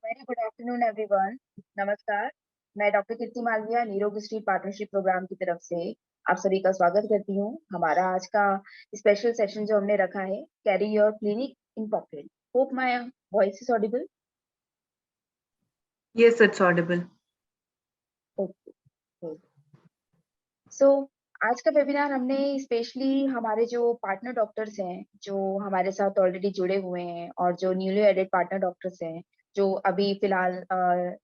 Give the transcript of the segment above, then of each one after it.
Very good afternoon everyone. नमस्कार। मैं doctor कीर्ति Malviya नीरोग street partnership programme की तरफ से आप सभी का स्वागत करती हूँ। हमारा आज का स्पेशल सेशन जो हमने रखा है, carry your clinic in pocket. Hope my voice is audible. Yes, it's audible. Okay. So आज का वेबिनार हमने स्पेशली हमारे जो पार्टनर डॉक्टर्स हैं, जो हमारे साथ ऑलरेडी जुड़े हुए हैं, और जो न्यूली एडेड पार्टनर डॉक्टर्स हैं जो अभी फिलहाल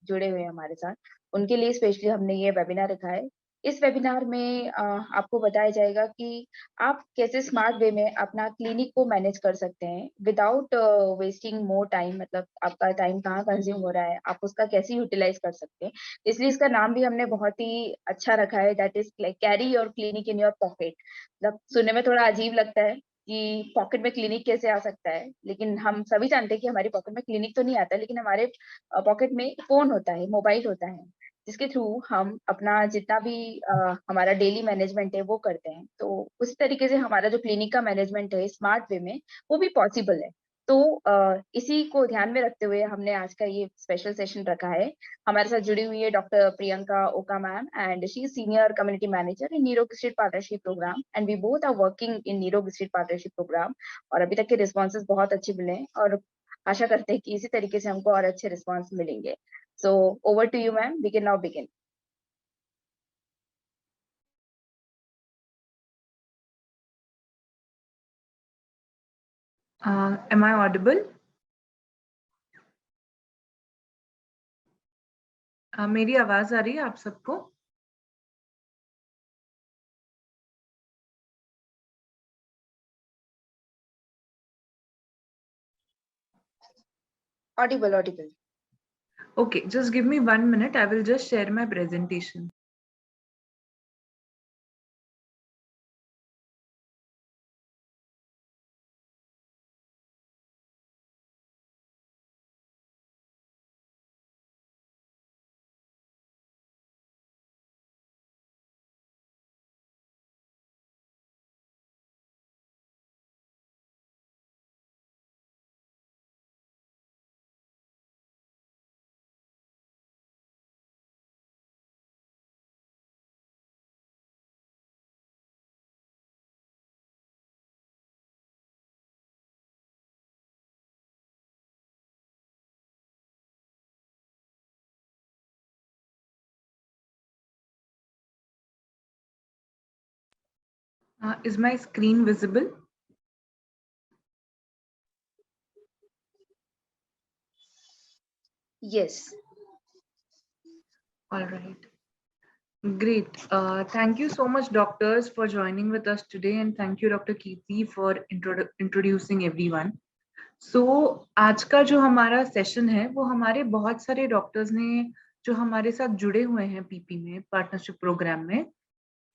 जुड़े हुए हैं हमारे साथ, उनके लिए स्पेशली हमने ये वेबिनार रखा है। इस वेबिनार में आपको बताया जाएगा कि आप कैसे स्मार्ट वे में अपना क्लिनिक को मैनेज कर सकते हैं विदाउट वेस्टिंग मोर टाइम। मतलब आपका टाइम कहाँ कंज्यूम हो रहा है, आप उसका कैसे यूटिलाइज कर सकते हैं। इसलिए इसका नाम भी हमने बहुत ही अच्छा रखा है, that is like carry your clinic in your pocket. मतलब सुनने में थोड़ा अजीब लगता है कि पॉकेट में क्लिनिक कैसे आ सकता है, लेकिन हम सभी जानते हैं कि हमारी पॉकेट में क्लिनिक तो नहीं आता, लेकिन हमारे पॉकेट में फोन होता है, मोबाइल होता है, जिसके थ्रू हम अपना जितना भी हमारा डेली मैनेजमेंट है वो करते हैं। तो उस तरीके से हमारा जो क्लिनिक का मैनेजमेंट है स्मार्ट वे में, वो भी पॉसिबल है। तो इसी को ध्यान में रखते हुए हमने आज का ये स्पेशल सेशन रखा है। हमारे साथ जुड़ी हुई है doctor Priyanka Oka ma'am, and she is senior community manager in Nirog street partnership programme, and we both are working in Nirog street partnership programme. और अभी तक के रिस्पॉन्सेज बहुत अच्छे मिले हैं, और आशा करते हैं कि इसी तरीके से हमको और अच्छे रिस्पॉन्स मिलेंगे। So over to you ma'am, we can now begin. Am I audible? मेरी आवाज आ रही है आप सबको? Audible, audible. Okay, just give me 1 minute. I will just share my presentation. Is my screen visible? Yes. All right. Great. Thank you so much, doctors, for joining with us today, and thank you, Dr. Kirti, for introducing everyone. So, आज का जो हमारा session है वो हमारे बहुत सारे doctors ने जो हमारे साथ जुड़े हुए हैं पीपी में, पार्टनरशिप प्रोग्राम में,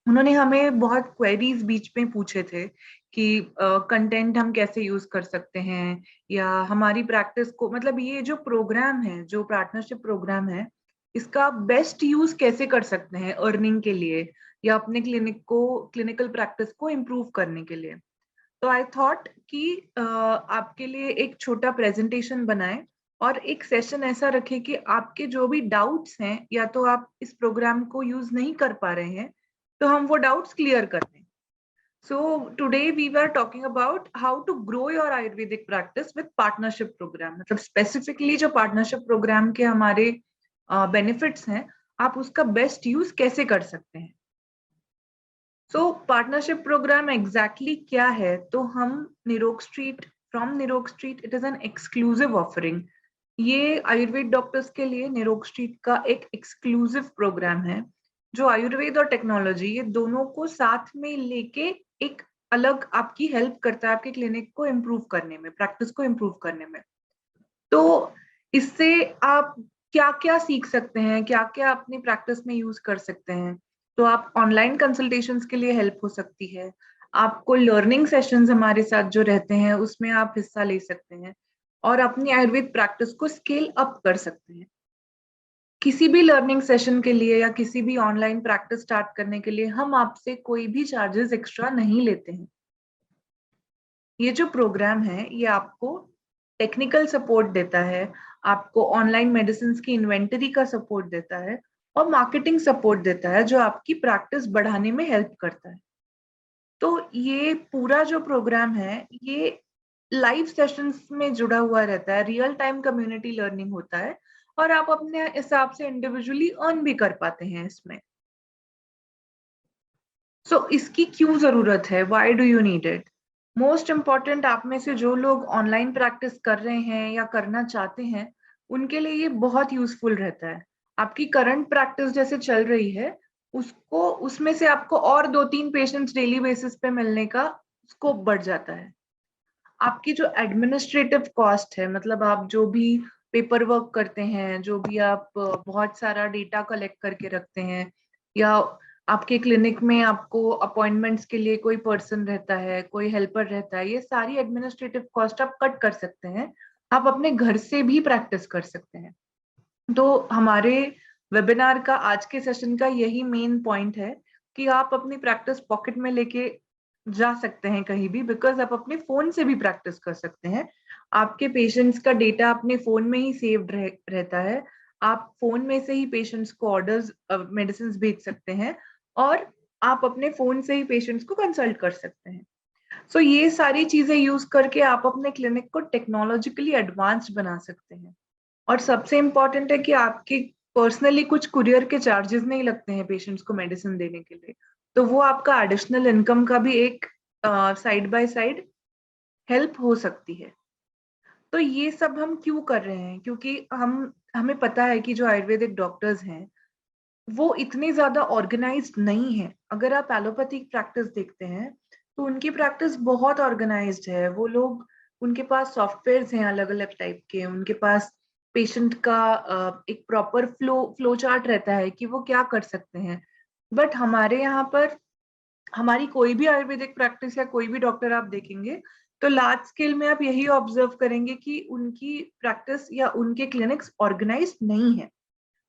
उन्होंने हमें बहुत क्वेरीज बीच में पूछे थे कि कंटेंट हम कैसे यूज कर सकते हैं, या हमारी प्रैक्टिस को, मतलब ये जो प्रोग्राम है, जो पार्टनरशिप प्रोग्राम है, इसका बेस्ट यूज कैसे कर सकते हैं अर्निंग के लिए या अपने क्लिनिकल प्रैक्टिस को इम्प्रूव करने के लिए। तो आई थॉट कि आपके लिए एक छोटा प्रेजेंटेशन बनाए और एक सेशन ऐसा रखे कि आपके जो भी डाउट्स हैं, या तो आप इस प्रोग्राम को यूज नहीं कर पा रहे हैं, तो हम वो डाउट्स क्लियर कर दें। So today we were talking about how to grow your Ayurvedic practice with partnership program. मतलब specifically जो partnership program के हमारे benefits हैं, आप उसका best use कैसे कर सकते हैं। So partnership program exactly क्या है? तो हम निरोग स्ट्रीट, from निरोग street, it is an exclusive offering. ये आयुर्वेद डॉक्टर्स के लिए निरोग स्ट्रीट का एक एक्सक्लूसिव प्रोग्राम है, जो आयुर्वेद और टेक्नोलॉजी ये दोनों को साथ में लेके एक अलग आपकी हेल्प करता है आपके क्लिनिक को इम्प्रूव करने में, प्रैक्टिस को इम्प्रूव करने में। तो इससे आप क्या क्या सीख सकते हैं, क्या क्या अपनी प्रैक्टिस में यूज कर सकते हैं। तो आप ऑनलाइन कंसल्टेशंस के लिए हेल्प हो सकती है, आपको लर्निंग सेशंस हमारे साथ जो रहते हैं उसमें आप हिस्सा ले सकते हैं, और अपनी आयुर्वेद प्रैक्टिस को स्केल अप कर सकते हैं। किसी भी लर्निंग सेशन के लिए या किसी भी ऑनलाइन प्रैक्टिस स्टार्ट करने के लिए हम आपसे कोई भी चार्जेस एक्स्ट्रा नहीं लेते हैं। ये जो प्रोग्राम है ये आपको टेक्निकल सपोर्ट देता है, आपको ऑनलाइन मेडिसिन की इन्वेंटरी का सपोर्ट देता है और मार्केटिंग सपोर्ट देता है, जो आपकी प्रैक्टिस बढ़ाने में हेल्प करता है। तो ये पूरा जो प्रोग्राम है ये लाइव सेशंस में जुड़ा हुआ रहता है, रियल टाइम कम्युनिटी लर्निंग होता है और आप अपने हिसाब से इंडिविजुअली अर्न भी कर पाते हैं इसमें। सो इसकी क्यों जरूरत है, why do you need it? Most important, आप में से जो लोग ऑनलाइन प्रैक्टिस कर रहे हैं या करना चाहते हैं उनके लिए ये बहुत यूजफुल रहता है। आपकी करंट प्रैक्टिस जैसे चल रही है उसको, उसमें से आपको और 2-3 पेशेंट्स डेली बेसिस पे मिलने का स्कोप बढ़ जाता है। आपकी जो एडमिनिस्ट्रेटिव कॉस्ट है, मतलब आप जो भी पेपर वर्क करते हैं, जो भी आप बहुत सारा डेटा कलेक्ट करके रखते हैं, या आपके क्लिनिक में आपको अपॉइंटमेंट्स के लिए कोई पर्सन रहता है, कोई हेल्पर रहता है, ये सारी एडमिनिस्ट्रेटिव कॉस्ट आप कट कर सकते हैं। आप अपने घर से भी प्रैक्टिस कर सकते हैं। तो हमारे वेबिनार का आज के सेशन का यही मेन पॉइंट है कि आप अपनी प्रैक्टिस पॉकेट में लेके जा सकते हैं कहीं भी, बिकॉज आप अपने फोन से भी प्रैक्टिस कर सकते हैं। आपके पेशेंट्स का डेटा अपने फोन में ही सेव्ड रहता है। आप फोन में से ही पेशेंट्स को ऑर्डर्स मेडिसिन भेज सकते हैं और आप अपने फोन से ही पेशेंट्स को कंसल्ट कर सकते हैं। सो ये सारी चीजें यूज करके आप अपने क्लिनिक को टेक्नोलॉजिकली एडवांस्ड बना सकते हैं। और सबसे इम्पोर्टेंट है कि आपके पर्सनली कुछ कुरियर के चार्जेस नहीं लगते हैं पेशेंट्स को मेडिसिन देने के लिए। तो वो आपका एडिशनल इनकम का भी एक साइड बाय साइड हेल्प हो सकती है। तो ये सब हम क्यों कर रहे हैं? क्योंकि हमें पता है कि जो आयुर्वेदिक डॉक्टर्स हैं वो इतने ज्यादा ऑर्गेनाइज्ड नहीं है। अगर आप एलोपैथिक प्रैक्टिस देखते हैं तो उनकी प्रैक्टिस बहुत ऑर्गेनाइज्ड है। वो लोग, उनके पास सॉफ्टवेयर्स हैं अलग अलग टाइप के, उनके पास पेशेंट का एक प्रॉपर फ्लो चार्ट रहता है कि वो क्या कर सकते हैं। बट हमारे यहाँ पर हमारी कोई भी आयुर्वेदिक प्रैक्टिस या कोई भी डॉक्टर आप देखेंगे तो लार्ज स्केल में आप यही ऑब्जर्व करेंगे कि उनकी प्रैक्टिस या उनके क्लिनिक्स ऑर्गेनाइज्ड नहीं है।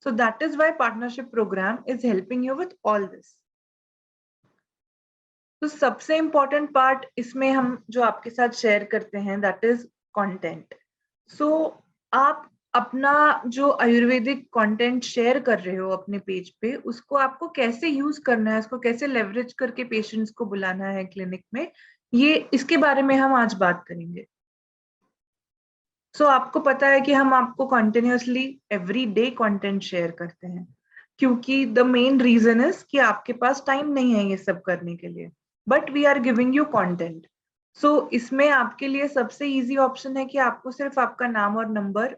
So that is why partnership program is helping you with all this. तो सबसे इम्पोर्टेंट पार्ट इसमें हम जो आपके साथ शेयर करते हैं दैट इज कंटेंट। सो आप अपना जो आयुर्वेदिक कंटेंट शेयर कर रहे हो अपने पेज पे, उसको आपको कैसे यूज करना है, उसको कैसे लेवरेज करके पेशेंट्स को बुलाना है क्लिनिक में, ये इसके बारे में हम आज बात करेंगे। आपको पता है कि हम आपको continuously every day content share करते हैं, क्योंकि द मेन रीजन इज कि आपके पास टाइम नहीं है ये सब करने के लिए, but we are giving you content. इसमें आपके लिए सबसे इजी ऑप्शन है कि आपको सिर्फ आपका नाम और नंबर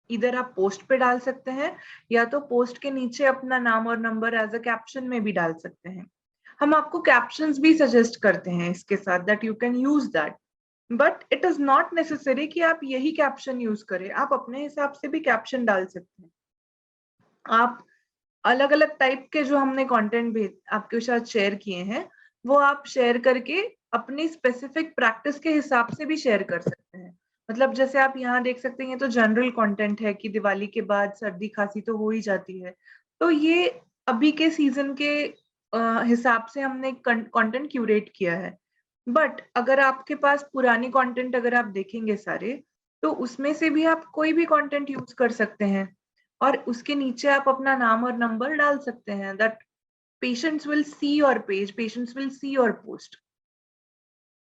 इधर आप पोस्ट पे डाल सकते हैं, या तो पोस्ट के नीचे अपना नाम और नंबर एज अ कैप्शन में भी डाल सकते हैं। हम आपको कैप्शंस भी सजेस्ट करते हैं इसके साथ, that you can use that. But it is not necessary कि आप यही कैप्शन यूज करें, आप अपने हिसाब से भी कैप्शन डाल सकते हैं। आप अलग अलग टाइप के जो हमने कंटेंट भी आपके साथ शेयर किए हैं वो आप शेयर करके अपनी स्पेसिफिक प्रैक्टिस के हिसाब से भी शेयर कर सकते हैं। मतलब जैसे आप यहाँ देख सकते हैं तो जनरल कंटेंट है कि दिवाली के बाद सर्दी खांसी तो हो ही जाती है, तो ये अभी के सीजन के हिसाब से हमने कंटेंट क्यूरेट किया है। बट अगर आपके पास पुरानी कंटेंट अगर आप देखेंगे सारे, तो उसमें से भी आप कोई भी कंटेंट यूज कर सकते हैं और उसके नीचे आप अपना नाम और नंबर डाल सकते हैं, that patients will see your page, patients will see your post.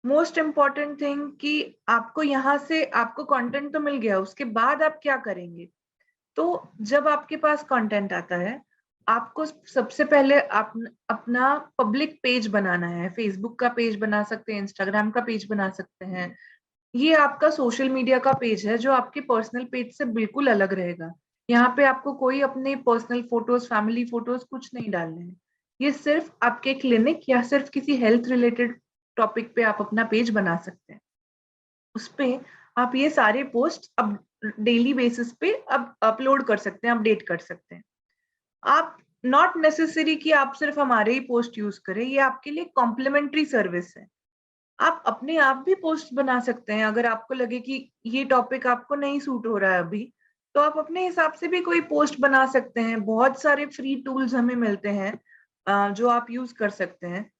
Most important thing कि आपको यहाँ से आपको कंटेंट तो मिल गया, उसके बाद आप क्या करेंगे? तो जब आपके पास कंटेंट आता है, आपको सबसे पहले आप अपना पब्लिक पेज बनाना है। फेसबुक का पेज बना सकते हैं, इंस्टाग्राम का पेज बना सकते हैं। ये आपका सोशल मीडिया का पेज है जो आपके पर्सनल पेज से बिल्कुल अलग रहेगा। यहाँ पे आपको कोई अपने पर्सनल फोटोज, फैमिली फोटोज कुछ नहीं डालने हैं। ये सिर्फ आपके क्लिनिक या सिर्फ किसी हेल्थ रिलेटेड टॉपिक पे आप अपना पेज बना सकते हैं। उसपे आप ये सारे पोस्ट अब डेली बेसिस पे अब अपलोड कर सकते हैं, अपडेट कर सकते हैं। आप नॉट नेसेसरी कि आप सिर्फ हमारे ही पोस्ट यूज करें, ये आपके लिए कॉम्प्लीमेंट्री सर्विस है। आप अपने आप भी पोस्ट बना सकते हैं। अगर आपको लगे कि ये टॉपिक आपको नहीं सूट हो रहा है अभी, तो आप अपने हिसाब से भी कोई पोस्ट बना सकते हैं। बहुत सारे फ्री टूल्स हमें मिलते हैं जो आप यूज कर सकते हैं।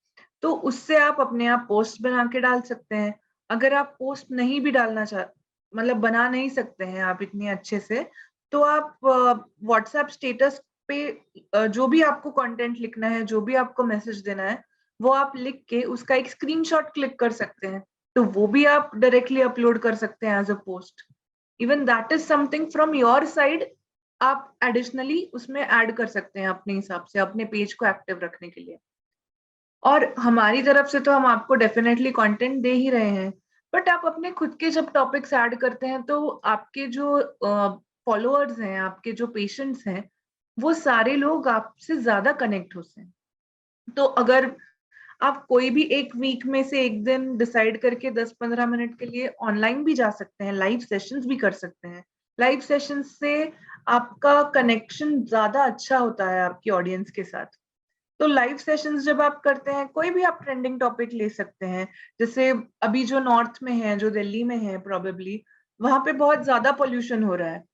तो उससे आप अपने आप पोस्ट बना के डाल सकते हैं। अगर आप पोस्ट नहीं भी डालना मतलब बना नहीं सकते हैं आप इतनी अच्छे से, तो आप व्हाट्सएप स्टेटस पे जो भी आपको कंटेंट लिखना है, जो भी आपको मैसेज देना है, वो आप लिख के उसका एक स्क्रीनशॉट क्लिक कर सकते हैं, तो वो भी आप डायरेक्टली अपलोड कर सकते हैं as a post. Even that is something from your side, आप एडिशनली उसमें ऐड कर सकते हैं अपने हिसाब से, अपने पेज को एक्टिव रखने के लिए। और हमारी तरफ से तो हम आपको डेफिनेटली कंटेंट दे ही रहे हैं, बट आप अपने खुद के जब टॉपिक्स ऐड करते हैं तो आपके जो फॉलोअर्स हैं, आपके जो पेशेंट्स हैं, वो सारे लोग आपसे ज्यादा कनेक्ट होते हैं। तो अगर आप कोई भी एक वीक में से एक दिन डिसाइड करके 10-15 मिनट के लिए ऑनलाइन भी जा सकते हैं, लाइव सेशंस भी कर सकते हैं। लाइव सेशंस से आपका कनेक्शन ज्यादा अच्छा होता है आपकी ऑडियंस के साथ। तो लाइव सेशंस जब आप करते हैं, कोई भी आप ट्रेंडिंग टॉपिक ले सकते हैं। जैसे अभी जो नॉर्थ में है, जो दिल्ली में है प्रोबेबली, वहां पे बहुत ज्यादा पोल्यूशन हो रहा है,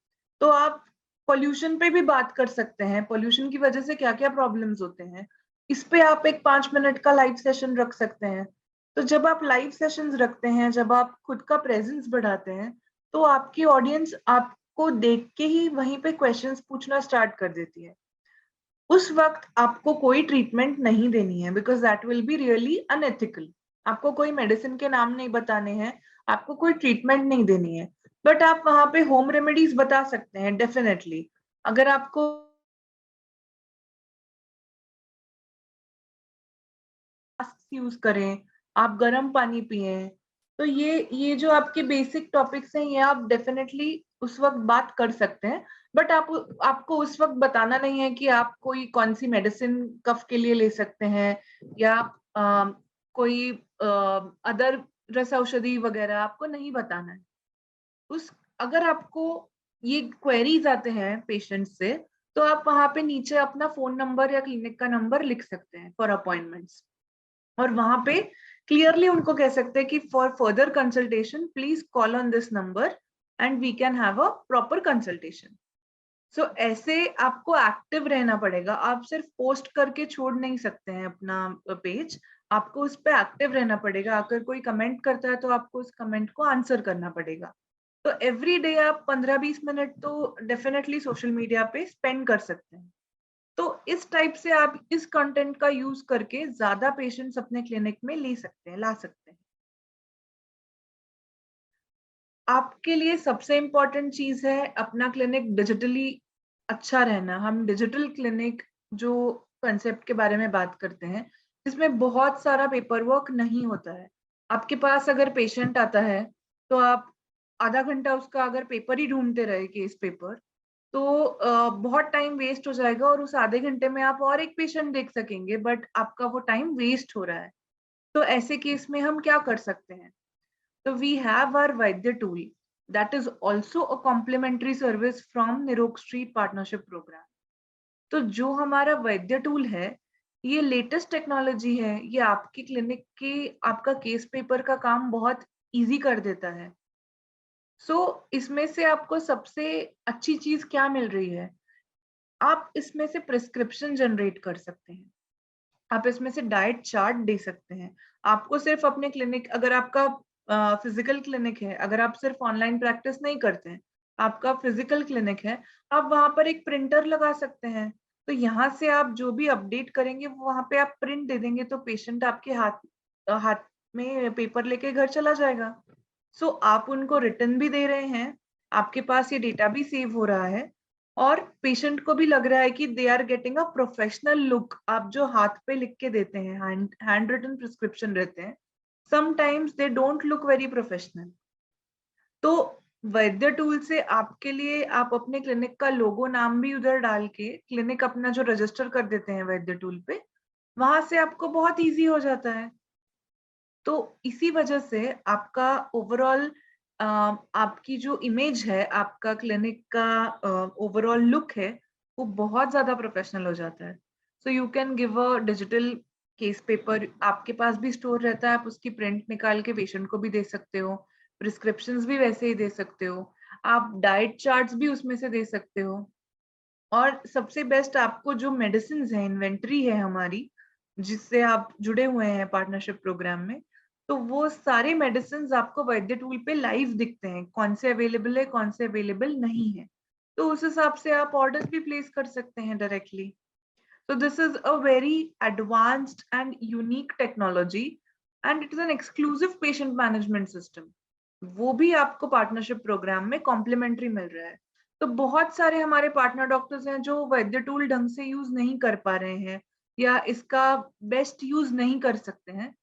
तो आप पोल्यूशन पे भी बात कर सकते हैं, पोल्यूशन की वजह से क्या क्या प्रॉब्लम्स होते हैं, इस पे आप एक 5 मिनट का लाइव सेशन रख सकते हैं। तो जब आप लाइव सेशंस रखते हैं, जब आप खुद का प्रेजेंस बढ़ाते हैं, तो आपकी ऑडियंस आपको देख के ही वहीं पे क्वेश्चंस पूछना स्टार्ट कर देती है। उस वक्त आपको कोई ट्रीटमेंट नहीं देनी है, because that will be really unethical. आपको कोई मेडिसिन के नाम नहीं बताने हैं, आपको कोई ट्रीटमेंट नहीं देनी है, बट आप वहां पे होम रेमेडीज बता सकते हैं डेफिनेटली। अगर आपको मास्क यूज करें, आप गर्म पानी पिए, तो ये जो आपके बेसिक टॉपिक्स हैं, ये आप डेफिनेटली उस वक्त बात कर सकते हैं। बट आपको उस वक्त बताना नहीं है कि आप कोई कौन सी मेडिसिन कफ के लिए ले सकते हैं, या कोई अदर रस औषधि वगैरह आपको नहीं बताना है। उस अगर आपको ये क्वेरीज आते हैं पेशेंट से, तो आप वहां पे नीचे अपना फोन नंबर या क्लिनिक का नंबर लिख सकते हैं फॉर अपॉइंटमेंट्स, और वहां पे क्लियरली उनको कह सकते हैं कि for further consultation please call on this number and we can have a proper consultation. So ऐसे आपको एक्टिव रहना पड़ेगा, आप सिर्फ पोस्ट करके छोड़ नहीं सकते हैं अपना पेज, आपको उस पर एक्टिव रहना पड़ेगा। अगर कोई कमेंट करता है तो आपको उस कमेंट को आंसर करना पड़ेगा। तो एवरी डे आप 15-20 मिनट तो डेफिनेटली सोशल मीडिया पे स्पेंड कर सकते हैं। तो इस टाइप से आप इस कंटेंट का यूज करके ज्यादा पेशेंट्स अपने क्लिनिक में ले सकते हैं, ला सकते हैं। आपके लिए सबसे इम्पोर्टेंट चीज है अपना क्लिनिक डिजिटली अच्छा रहना। हम डिजिटल क्लिनिक जो कंसेप्ट के बारे में बात करते हैं, इसमें बहुत सारा पेपर वर्क नहीं होता है। आपके पास अगर पेशेंट आता है, तो आप आधा घंटा उसका अगर पेपर ही ढूंढते रहे, केस पेपर, तो बहुत टाइम वेस्ट हो जाएगा, और उस आधे घंटे में आप और एक पेशेंट देख सकेंगे, बट आपका वो टाइम वेस्ट हो रहा है। तो ऐसे केस में हम क्या कर सकते हैं? तो we have our Vaidya tool, that is also a complimentary service from Nirog street partnership programme. तो जो हमारा वैद्य टूल है, ये लेटेस्ट टेक्नोलॉजी है, ये आपकी क्लिनिक के आपका केस पेपर का काम बहुत इजी कर देता है। इसमें से आपको सबसे अच्छी चीज क्या मिल रही है? आप इसमें से प्रिस्क्रिप्शन जनरेट कर सकते हैं, आप इसमें से डाइट चार्ट दे सकते हैं। आपको सिर्फ अपने क्लिनिक, अगर आपका फिजिकल क्लिनिक है, अगर आप सिर्फ ऑनलाइन प्रैक्टिस नहीं करते हैं, आपका फिजिकल क्लिनिक है, आप वहां पर एक प्रिंटर लगा सकते हैं। तो यहाँ से आप जो भी अपडेट करेंगे, वो वहां पे आप प्रिंट दे देंगे, तो पेशेंट आपके हाथ में पेपर लेके घर चला जाएगा। आप उनको रिटर्न भी दे रहे हैं, आपके पास ये डेटा भी सेव हो रहा है, और पेशेंट को भी लग रहा है कि they are getting a professional look. आप जो हाथ पे लिख के देते हैं, हैंड रिटन प्रिस्क्रिप्शन रहते हैं, sometimes they don't look very professional. तो वैद्य टूल से आपके लिए, आप अपने क्लिनिक का लोगो नाम भी उधर डाल के क्लिनिक अपना जो रजिस्टर कर देते हैं वैद्य टूल पे, वहां से आपको बहुत इजी हो जाता है। तो इसी वजह से आपका ओवरऑल, आपकी जो इमेज है, आपका क्लिनिक का ओवरऑल लुक है, वो बहुत ज्यादा प्रोफेशनल हो जाता है। So you can give a digital case paper, आपके पास भी स्टोर रहता है, आप उसकी प्रिंट निकाल के पेशेंट को भी दे सकते हो, प्रिस्क्रिप्शंस भी वैसे ही दे सकते हो, आप डाइट चार्ट्स भी उसमें से दे सकते हो। और सबसे बेस्ट, आपको जो मेडिसिन है, इन्वेंट्री है हमारी, जिससे आप जुड़े हुए हैं पार्टनरशिप प्रोग्राम में, तो वो सारे मेडिसिन आपको वैद्य टूल पे लाइव दिखते हैं, कौन से अवेलेबल है, कौन से अवेलेबल नहीं है। तो उस हिसाब से आप ऑर्डर भी प्लेस कर सकते हैं directly. So this is a very advanced and unique technology and it is an exclusive patient management system. वो भी आपको पार्टनरशिप प्रोग्राम में कॉम्प्लीमेंट्री मिल रहा है। तो बहुत सारे हमारे पार्टनर डॉक्टर्स हैं जो वैद्य टूल ढंग से यूज नहीं कर पा रहे हैं या इसका बेस्ट यूज नहीं कर सकते हैं।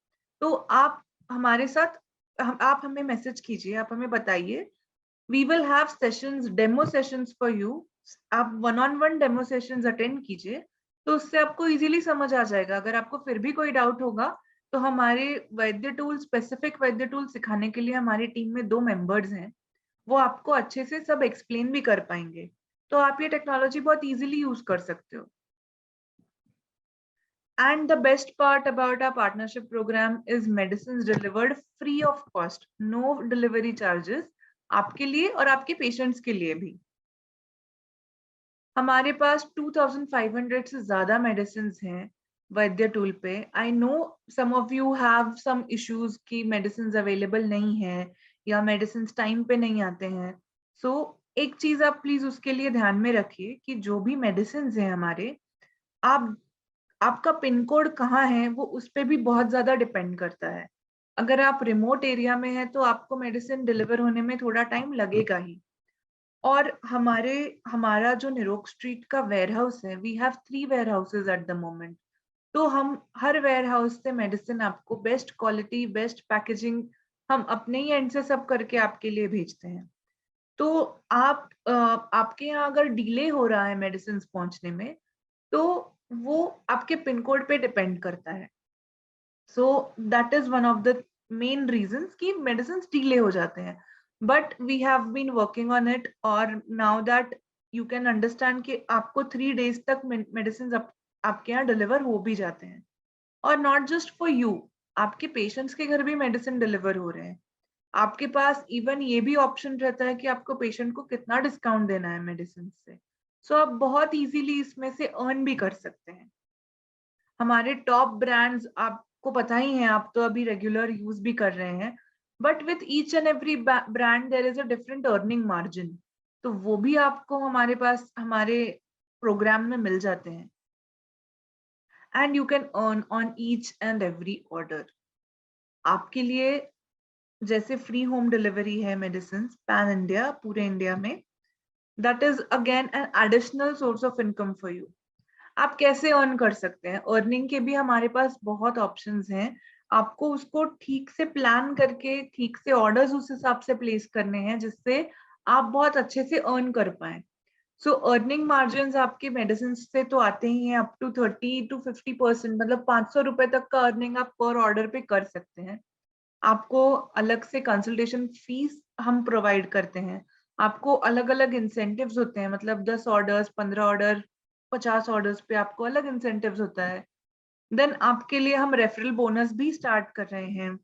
तो आप हमारे साथ आप हमें मैसेज कीजिए, आप हमें बताइए। We will have sessions, demo sessions for you. आप 1-on-1 डेमो सेशंस अटेंड कीजिए, तो उससे आपको इजीली समझ आ जाएगा। अगर आपको फिर भी कोई डाउट होगा तो हमारे वैद्य टूल, स्पेसिफिक वैद्य टूल सिखाने के लिए हमारी टीम में 2 मेंबर्स हैं, वो आपको अच्छे से सब एक्सप्लेन भी कर पाएंगे। तो आप ये टेक्नोलॉजी बहुत इजीली यूज कर सकते हो। And the best part about our partnership program is medicines delivered free of cost, no delivery charges, आपके लिए और आपके पेशेंट्स के लिए भी। हमारे पास 2500 से ज्यादा मेडिसिन हैं वैद्य टूल पे। I know some of you have some issues कि मेडिसिन अवेलेबल नहीं है या मेडिसिन टाइम पे नहीं आते हैं। सो एक चीज आप प्लीज उसके लिए ध्यान में रखिए कि जो भी मेडिसिन हैं हमारे, आप आपका पिन कोड कहाँ है वो उस पे भी बहुत ज्यादा डिपेंड करता है। अगर आप रिमोट एरिया में हैं तो आपको मेडिसिन डिलीवर होने में थोड़ा टाइम लगेगा ही। और हमारा जो निरोग स्ट्रीट का वेयर हाउस है, we have 3 warehouses at the moment. तो हम हर वेयर हाउस से मेडिसिन आपको बेस्ट क्वालिटी, बेस्ट पैकेजिंग, हम अपने ही एंड से सब करके आपके लिए भेजते हैं। तो आपके यहाँ अगर डिले हो रहा है मेडिसिन पहुंचने में, तो वो आपके पिन कोड पे डिपेंड करता है। So that is one of the main reasons कि मेडिसिन डिले हो जाते हैं। But we have been working on it, और now that you can understand कि आपको 3 days तक मेडिसिन आपके यहाँ डिलीवर हो भी जाते हैं। और नॉट जस्ट फॉर यू, आपके पेशेंट्स के घर भी मेडिसिन डिलीवर हो रहे हैं। आपके पास इवन ये भी ऑप्शन रहता है कि आपको पेशेंट को कितना डिस्काउंट देना है मेडिसिन से। सो आप बहुत इजीली इसमें से अर्न भी कर सकते हैं। हमारे टॉप ब्रांड्स आपको पता ही है, आप तो अभी रेगुलर यूज भी कर रहे हैं, but with each and every brand there is a different earning margin. तो वो भी आपको हमारे पास हमारे प्रोग्राम में मिल जाते हैं। And you can earn on each and every order. आपके लिए जैसे फ्री होम डिलीवरी है मेडिसिन पैन इंडिया, पूरे इंडिया में, that is again an additional source of income for you. आप कैसे अर्न कर सकते हैं? अर्निंग के भी हमारे पास बहुत ऑप्शंस हैं। आपको उसको ठीक से प्लान करके ठीक से ऑर्डर्स उस हिसाब से प्लेस करने हैं जिससे आप बहुत अच्छे से अर्न कर पाए। सो अर्निंग मार्जिन आपके मेडिसिन से तो आते ही हैं, अप टू 30-50%, मतलब 500 रुपए तक का अर्निंग आप पर ऑर्डर पे कर सकते हैं। आपको अलग से कंसल्टेशन फीस हम प्रोवाइड करते हैं। आपको अलग अलग इंसेंटिव्स होते हैं, मतलब 10 ऑर्डर्स, 15 ऑर्डर, 50 ऑर्डर्स पे आपको अलग इंसेंटिव्स होता है। देन आपके लिए हम रेफरल बोनस भी स्टार्ट कर रहे हैं।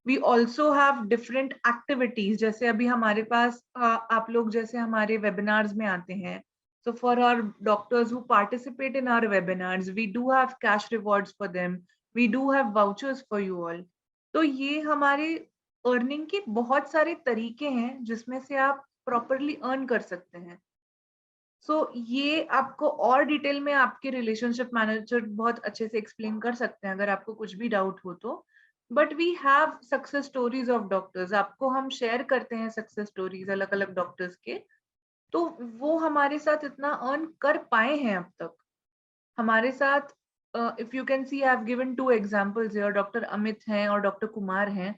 We also have different activities, जैसे अभी हमारे पास आप लोग जैसे हमारे वेबिनार्स में आते हैं। So for our doctors who participate in our webinars, we do have cash rewards for them. We do have vouchers for you all. तो ये हमारे अर्निंग के बहुत सारे तरीके हैं जिसमें से आप प्रॉपरली अर्न कर सकते हैं। ये आपको और डिटेल में आपके रिलेशनशिप मैनेजर बहुत अच्छे से एक्सप्लेन कर सकते हैं अगर आपको कुछ भी डाउट हो तो। But we have success stories of doctors, आपको हम शेयर करते हैं सक्सेस स्टोरीज अलग अलग डॉक्टर्स के। तो वो हमारे साथ इतना अर्न कर पाए हैं अब तक। हमारे साथ if you can see, I have given 2 examples here, doctor Amit हैं और डॉक्टर कुमार हैं।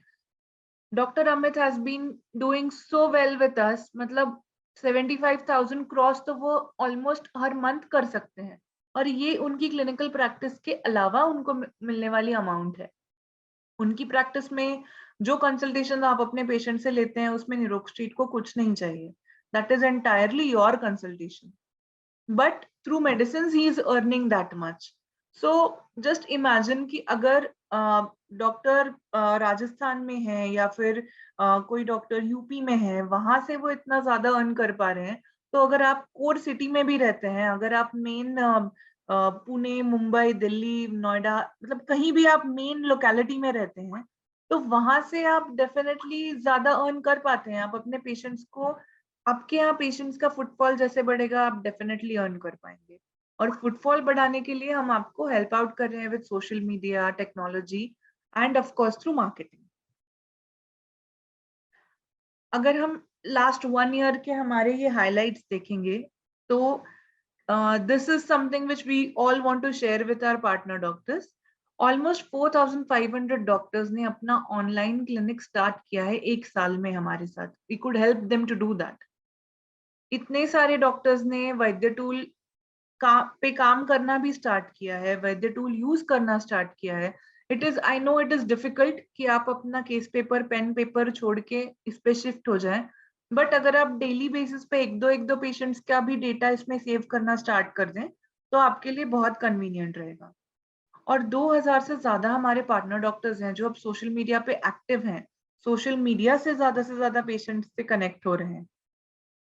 Doctor Amit has been doing so well with us, मतलब 75,000 क्रॉस तो वो ऑलमोस्ट हर मंथ कर सकते हैं, और ये उनकी क्लिनिकल प्रैक्टिस के अलावा उनको मिलने वाली अमाउंट है। उनकी प्रैक्टिस में जो कंसल्टेशन आप अपने पेशेंट से लेते हैं उसमें निरोग स्ट्रीट को कुछ नहीं चाहिए, that is entirely your consultation, but through medicines he is earning that much. So just imagine कि अगर डॉक्टर राजस्थान में है या फिर कोई डॉक्टर यूपी में है, वहां से वो इतना ज्यादा अर्न कर पा रहे हैं। तो अगर आप कोर सिटी में भी रहते हैं, अगर आप मेन पुणे, मुंबई, दिल्ली, नोएडा, मतलब कहीं भी आप मेन लोकेलिटी में रहते हैं, तो वहां से आप डेफिनेटली ज्यादा अर्न कर पाते हैं। आप अपने पेशेंट्स को, आपके यहाँ पेशेंट्स का फुटफॉल जैसे बढ़ेगा, आप डेफिनेटली अर्न कर पाएंगे। और फुटफॉल बढ़ाने के लिए हम आपको हेल्प आउट कर रहे हैं with social media, technology end of course through marketing. अगर हम लास्ट 1 ईयर के हमारे ये हाइलाइट्स देखेंगे, तो this is something which we all want to share with our partner doctors. Almost 4,500 doctors ने अपना ऑनलाइन क्लिनिक स्टार्ट किया है 1 साल में हमारे साथ। We could help them to do that. इतने सारे डॉक्टर्स ने वैद्य टूल पे काम करना भी स्टार्ट किया है, वैद्य टूल यूज करना स्टार्ट किया है। It is, I know it is difficult कि आप अपना केस पेपर, पेन पेपर छोड़ के इस पे शिफ्ट हो जाएं, बट अगर आप डेली बेसिस पे एक दो पेशेंट्स का भी डेटा इसमें सेव करना स्टार्ट कर दें तो आपके लिए बहुत कन्वीनियंट रहेगा। और 2000 से ज्यादा हमारे पार्टनर डॉक्टर्स हैं जो अब सोशल मीडिया पे एक्टिव हैं, सोशल मीडिया से ज्यादा पेशेंट्स से कनेक्ट हो रहे हैं।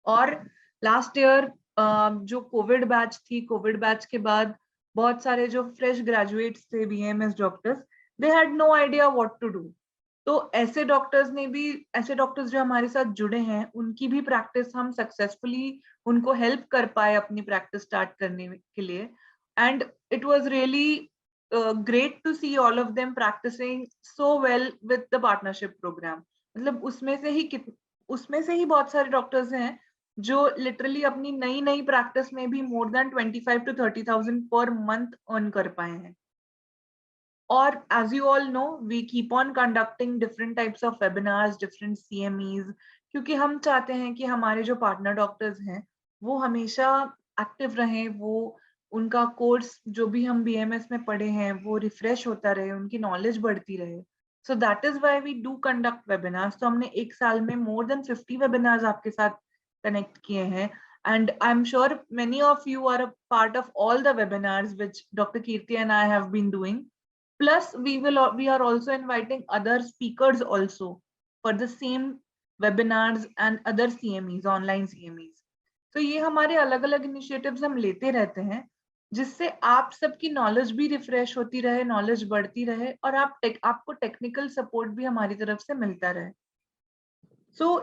और लास्ट ईयर जो कोविड बैच थी, कोविड बैच के बाद बहुत सारे जो फ्रेश ग्रेजुएट्स थे BMS doctors, they had no idea what to do. तो ऐसे डॉक्टर्स ने भी, ऐसे डॉक्टर्स जो हमारे साथ जुड़े हैं, उनकी भी प्रैक्टिस हम सक्सेसफुली उनको हेल्प कर पाए अपनी प्रैक्टिस स्टार्ट करने के लिए। And it was really great to see all of them practising so well with the partnership programme. मतलब उसमें से ही बहुत सारे डॉक्टर्स हैं जो लिटरली अपनी नई प्रैक्टिस में भी more than 25 to 30,000 per month earn कर पाए हैं। और as you all know, we keep on conducting different types of webinars, different CMEs, क्योंकि हम चाहते हैं कि हमारे जो पार्टनर डॉक्टर्स हैं वो हमेशा एक्टिव रहें, वो उनका कोर्स जो भी हम BMS में पढ़े हैं वो रिफ्रेश होता रहे, उनकी नॉलेज बढ़ती रहे। So that is why we do conduct webinars. तो हमने 1 साल में मोर देन 50 वेबिनार्स आपके साथ connect किए हैं, and I'm sure many of you are a part of all the webinars which Dr. Kirti and I have been doing. Plus we are also inviting other speakers also for the same webinars and other CMEs, online CMEs. तो ये हमारे अलग अलग initiatives हम लेते रहते हैं जिससे आप सबकी नॉलेज भी रिफ्रेश होती रहे, नॉलेज बढ़ती रहे, और आपको टेक्निकल सपोर्ट भी हमारी तरफ से मिलता रहे।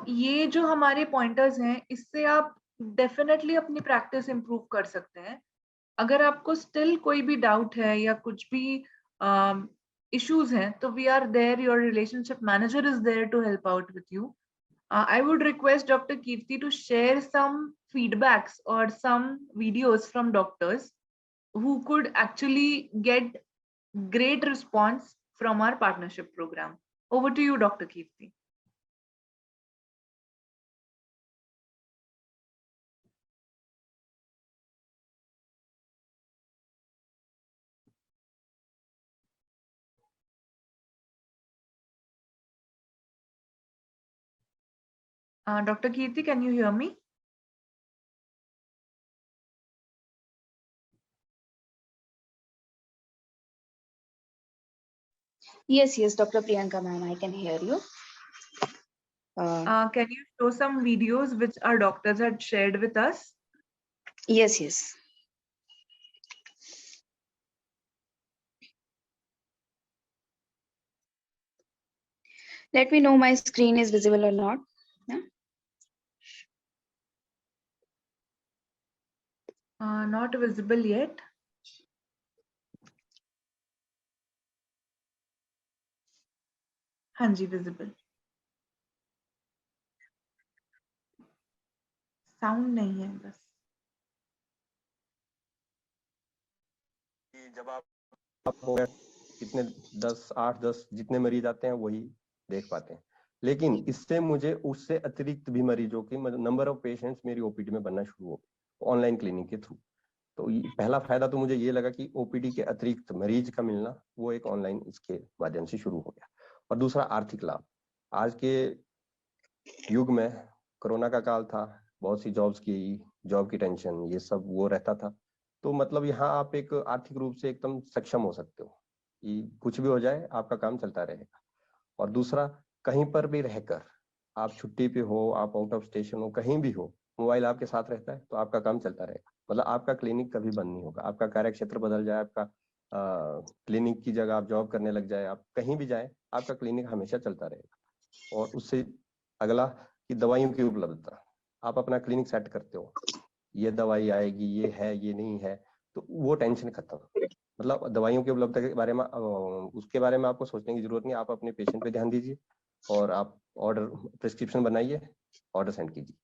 ये जो हमारे पॉइंटर्स हैं, इससे आप डेफिनेटली अपनी प्रैक्टिस इंप्रूव कर सकते हैं। अगर आपको स्टिल कोई भी डाउट है या कुछ भी इश्यूज हैं, तो we are there, your relationship manager is there to help out with you. I would request Dr. Kirti to share some feedbacks or some videos from doctors who could actually get great response from our partnership program. Over to you, Dr. Kirti. Dr. Kirti, can you hear me? Yes, Dr. Priyanka ma'am, I can hear you. Can you show some videos which our doctors had shared with us? Yes. Let me know my screen is visible or not. Yeah? Not visible yet. हाँ जी, visible. Sound नहीं है बस. जब आप हो कितने 8-10 जितने मरीज आते हैं वही देख पाते हैं, लेकिन इससे मुझे उससे अतिरिक्त भी मरीजों की नंबर ऑफ पेशेंट्स मेरी ओपीडी में बनना शुरू हो गए ऑनलाइन क्लिनिक के थ्रू। तो पहला फायदा तो मुझे ये लगा कि ओपीडी के अतिरिक्त मरीज का मिलना वो एक ऑनलाइन इसके माध्यम से शुरू हो गया। और दूसरा आर्थिक लाभ, आज के युग में कोरोना का काल था, बहुत सी जॉब की टेंशन, ये सब वो रहता था। तो मतलब यहाँ आप एक आर्थिक रूप से एकदम सक्षम हो सकते हो कि कुछ भी हो जाए आपका काम चलता रहेगा। और दूसरा, कहीं पर भी रहकर, आप छुट्टी पे हो, आप आउट ऑफ स्टेशन हो, कहीं भी हो, मोबाइल आपके साथ रहता है तो आपका काम चलता रहेगा। मतलब आपका क्लिनिक कभी बंद नहीं होगा। आपका कार्य क्षेत्र बदल जाए, आपका क्लिनिक की जगह आप जॉब करने लग जाए, आप कहीं भी जाए, आपका क्लिनिक हमेशा चलता रहेगा। और उससे अगला कि दवाइयों की उपलब्धता, आप अपना क्लिनिक सेट करते हो, ये दवाई आएगी, ये है, ये नहीं है, तो वो टेंशन खत्म। मतलब दवाइयों की उपलब्धता के बारे में उसके बारे में आपको सोचने की जरूरत नहीं, आप अपने पेशेंट पे ध्यान दीजिए और आप ऑर्डर प्रिस्क्रिप्शन बनाइए, ऑर्डर सेंड कीजिए।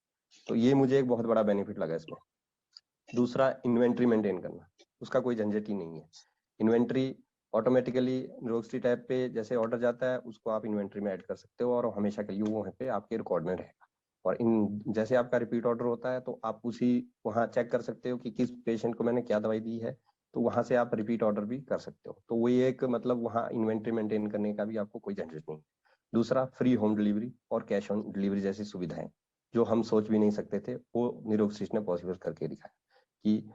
तो ये मुझे एक बहुत बड़ा बेनिफिट लगा इसमें। दूसरा, इन्वेंट्री मेंटेन करना, उसका कोई झंझट ही नहीं है। इन्वेंट्री ऑटोमेटिकली निरोक्सिटी टैब पे जैसे ऑर्डर जाता है उसको आप इन्वेंट्री में ऐड कर सकते हो और हमेशा के लिए वो वहाँ पे आपके रिकॉर्ड में रहेगा। और इन जैसे आपका रिपीट ऑर्डर होता है तो आप उसी वहाँ चेक कर सकते हो कि किस पेशेंट को मैंने क्या दवाई दी है, तो वहां से आप रिपीट ऑर्डर भी कर सकते हो। तो वही एक मतलब वहाँ इन्वेंट्री मेंटेन करने का भी आपको कोई झंझट नहीं। दूसरा, फ्री होम डिलीवरी और कैश ऑन डिलीवरी जैसी सुविधाएं जो हम सोच भी नहीं सकते थे, वो निरोक्सिस ने पॉसिबल करके दिखाया। कि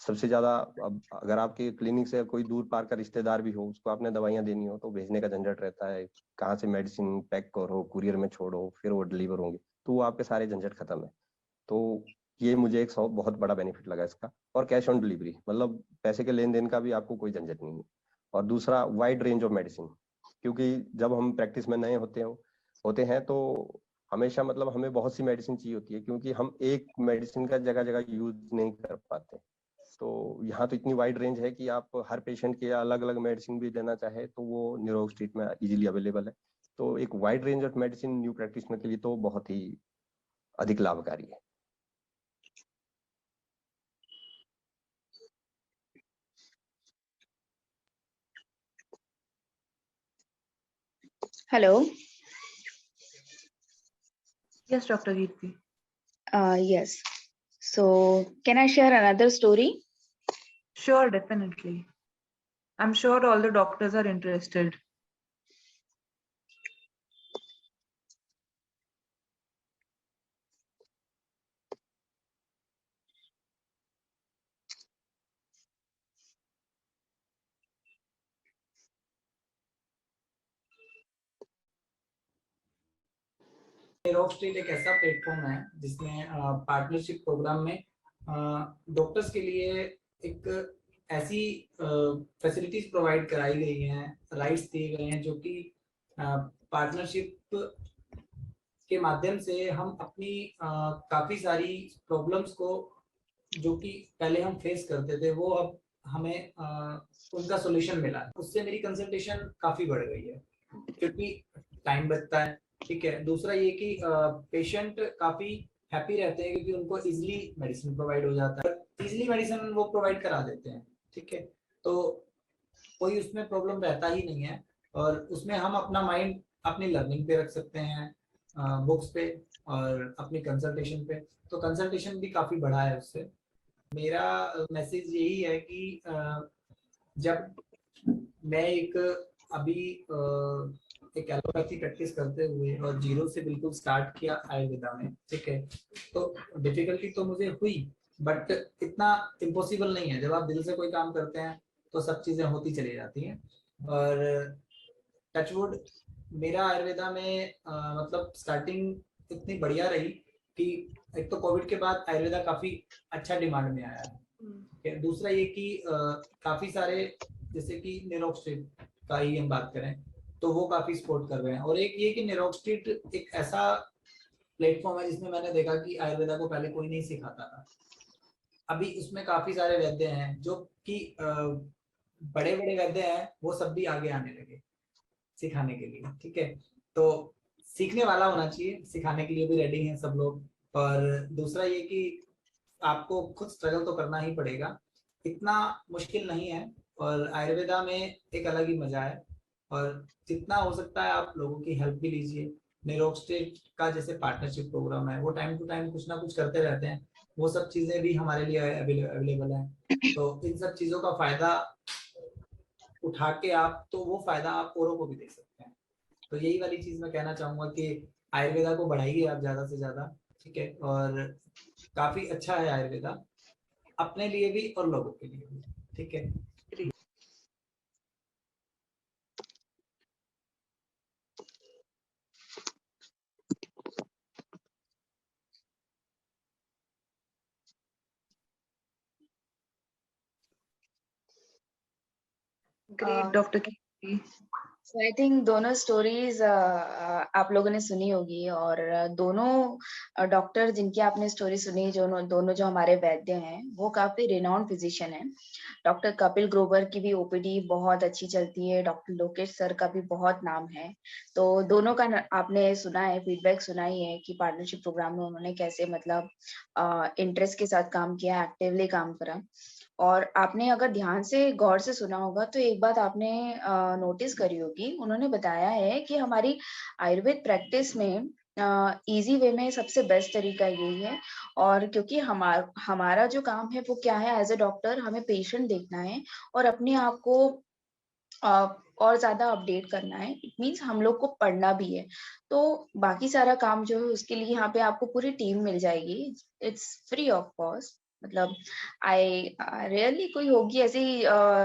सबसे ज्यादा, अब अगर आपके क्लिनिक से कोई दूर पार का रिश्तेदार भी हो, उसको आपने दवाइयां देनी हो तो भेजने का झंझट रहता है, कहाँ से मेडिसिन पैक करो, कुरियर में छोड़ो, फिर वो डिलीवर होंगे, तो वो आपके सारे झंझट खत्म है। तो ये मुझे एक बहुत बड़ा बेनिफिट लगा इसका। और कैश ऑन डिलीवरी मतलब पैसे के लेन देन का भी आपको कोई झंझट नहीं है। और दूसरा, वाइड रेंज ऑफ मेडिसिन, क्योंकि जब हम प्रैक्टिस में नए होते हैं तो हमेशा मतलब हमें बहुत सी मेडिसिन चाहिए होती है, क्योंकि हम एक मेडिसिन का जगह जगह यूज नहीं कर पाते। तो यहाँ तो इतनी वाइड रेंज है कि आप हर पेशेंट के अलग अलग मेडिसिन भी लेना चाहे तो वो न्यूरो स्ट्रीट में इजीली अवेलेबल है। तो एक wide range of medicine new practitioner के लिए तो बहुत ही अधिक लाभकारी है। Hello. Yes, Dr. Kirti. Yes. So, can I share another story? Sure, definitely. I'm sure all the doctors are interested. निरोक्सट्रीट एक ऐसा प्लेटफॉर्म है जिसमें पार्टनरशिप प्रोग्राम में डॉक्टर्स के लिए एक ऐसी फैसिलिटीज प्रोवाइड कराई गई हैं, राइट्स दिए गए हैं, जो कि पार्टनरशिप के माध्यम से हम अपनी काफी सारी प्रॉब्लम्स को जो कि पहले हम फेस करते थे वो अब हमें उनका सॉल्यूशन मिला है। उससे मेरी कंसल्टेशन काफी बढ़ गई है क्योंकि टाइम बचता है। ठीक है, दूसरा ये कि पेशेंट काफी हैप्पी रहते हैं क्योंकि उनको इजीली मेडिसिन प्रोवाइड हो जाता है, इजीली मेडिसिन वो प्रोवाइड करा देते हैं। ठीक है, तो कोई उसमें प्रॉब्लम रहता ही नहीं है और उसमें हम अपना माइंड अपनी लर्निंग पे रख सकते हैं, बुक्स पे और अपनी कंसल्टेशन पे। तो कंसल्टेशन भी काफी बढ़ा है उससे। मेरा मैसेज यही है कि जब मैं अभी एक एलोपैथी प्रैक्टिस करते हुए और जीरो से बिल्कुल स्टार्ट किया आयुर्वेदा में, ठीक है, तो डिफिकल्टी तो मुझे हुई बट इतना इम्पॉसिबल नहीं है। जब आप दिल से कोई काम करते हैं तो सब चीजें होती चली जाती हैं। और टचवुड मेरा आयुर्वेदा में मतलब स्टार्टिंग इतनी बढ़िया रही कि एक तो कोविड के बाद आयुर्वेदा काफी अच्छा डिमांड में आया है। दूसरा ये कि काफी सारे जैसे कि निरोक्सट्रीट का ही हम बात करें तो वो काफी सपोर्ट कर रहे हैं। और एक ये कि निरोक्सट्रीट एक ऐसा प्लेटफॉर्म है जिसमें मैंने देखा कि आयुर्वेदा को पहले कोई नहीं सिखाता था, अभी उसमें काफी सारे वैद्य हैं जो कि बड़े बड़े वैद्य हैं, वो सब भी आगे आने लगे सिखाने के लिए। ठीक है, तो सीखने वाला होना चाहिए, सिखाने के लिए भी रेडी हैं सब लोग। और दूसरा ये कि आपको खुद स्ट्रगल तो करना ही पड़ेगा, इतना मुश्किल नहीं है। और आयुर्वेदा में एक अलग ही मजा है और जितना हो सकता है आप लोगों की हेल्प भी लीजिए। निरोक्सट्रीट का जैसे पार्टनरशिप प्रोग्राम है वो टाइम टू टाइम कुछ ना कुछ करते रहते हैं, वो सब चीजें भी हमारे लिए अवेलेबल हैं। तो इन सब चीजों का फायदा उठा के आप तो वो फायदा आप औरों को भी दे सकते हैं। तो यही वाली चीज मैं कहना चाहूंगा कि आयुर्वेदा को बढ़ाइए आप ज्यादा से ज्यादा। ठीक है, और काफी अच्छा है आयुर्वेदा अपने लिए भी और लोगों के लिए भी। ठीक है, Great, Dr. Kirti. I think दोनों स्टोरीज आप लोगों ने सुनी होगी, और दोनों डॉक्टर जिनकी आपने स्टोरी सुनी, जो दोनों जो हमारे वैद्य हैं, वो काफी रिनाउंड फिजिशियन हैं। डॉक्टर कपिल ग्रोवर की भी ओपीडी बहुत अच्छी चलती है, डॉक्टर लोकेश सर का भी बहुत नाम है। तो दोनों का आपने सुना है, फीडबैक सुना ही है कि पार्टनरशिप प्रोग्राम में उन्होंने कैसे मतलब इंटरेस्ट के साथ काम किया, एक्टिवली काम करा। और आपने अगर ध्यान से गौर से सुना होगा तो एक बात आपने नोटिस करी होगी, उन्होंने बताया है कि हमारी आयुर्वेद प्रैक्टिस में इजी वे में सबसे बेस्ट तरीका यही है। और क्योंकि हमारा जो काम है वो क्या है, एज ए डॉक्टर हमें पेशेंट देखना है और अपने आप को और ज्यादा अपडेट करना है। इट मीन्स हम लोग को पढ़ना भी है। तो बाकी सारा काम जो है उसके लिए यहाँ पे आपको पूरी टीम मिल जाएगी। It's free of cost. मतलब आई रियली कोई होगी ऐसी